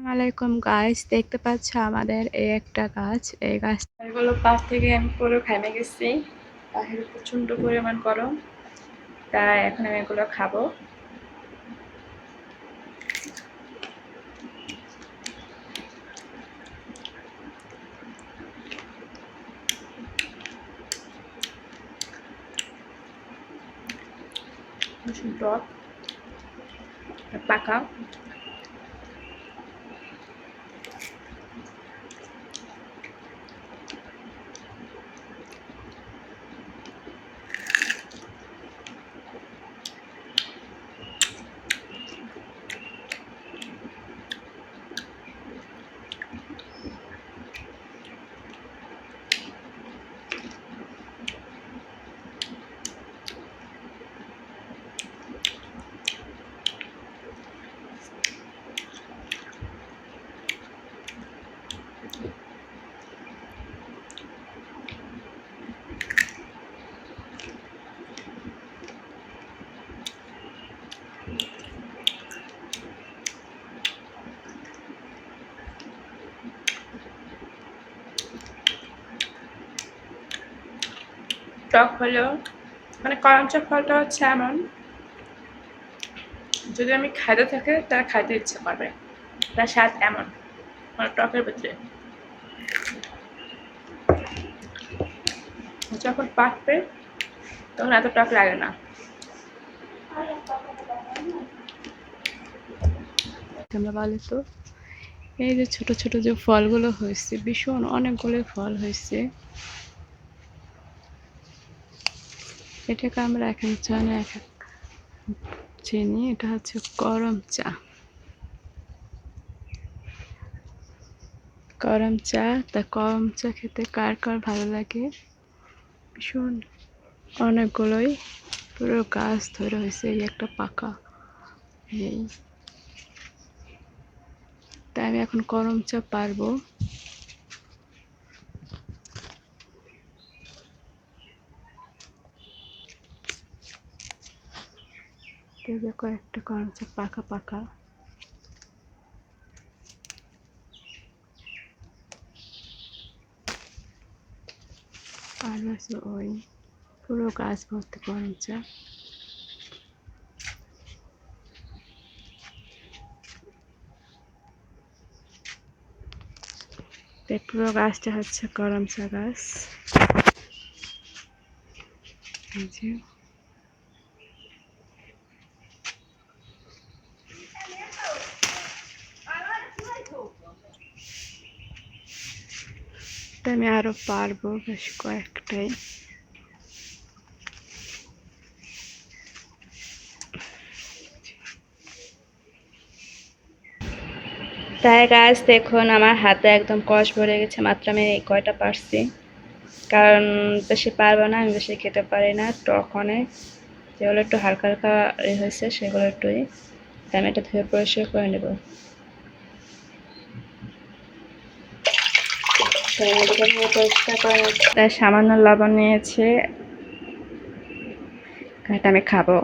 আসসালামাইকুম গাইস, দেখতে পাচ্ছ আমাদের এই একটা গাছ। এই গাছ এগুলো পাশ থেকে আমি পুরো ঘেমে গেছি। বাহিরে প্রচন্ড পরিমাণ গরম, তাই এখন আমি এগুলো খাবো। টক পাকা টক হলেও মানে করমচা ফলটা হচ্ছে এমন, যদি আমি খাইতে থাকে তারা খাইতে ইচ্ছে করবে। তার স্বাদ এমন, মানে টকের ভিতরে যখন পাকবে তখন এত টক লাগে না। তোমরা বলো তো, এই যে ছোট ছোট যে ফলগুলো হয়েছে, ভীষণ অনেকগুলো ফল হয়েছে। এটাকে আমরা এক এক জনে এক এক চিনি। এটা হচ্ছে করম চা। করম চা, তা করম চা খেতে কার কার ভালো লাগে? ভীষণ অনেকগুলোই পুরো গাছ ধরে হয়েছে। এই একটা পাকা, এই তাই আমি এখন করম চা পারবো। কয়েকটা করম চা পাকা পাকা। আর আছে ওই পুরো গাছ ভর্তি করম চা। পুরো গাছটা হচ্ছে করম চা গাছ। আমি আরো পারবো বেশ কয়েকটাই। তাই গাছ দেখুন, আমার হাতে একদম কষ ভরে গেছে। মাত্র আমি এই কয়টা পারছি, কারণ বেশি পারবো না, আমি বেশি খেতে পারি না। টক অনেক, যেগুলো একটু হালকা হালকা হয়েছে সেগুলো একটুই। তাই আমি এটা ধুয়ে পরিষ্কার করে নেব। পরিষ্কার করে তাই সামান্য লবণ নিয়েছে, এটা আমি খাবো।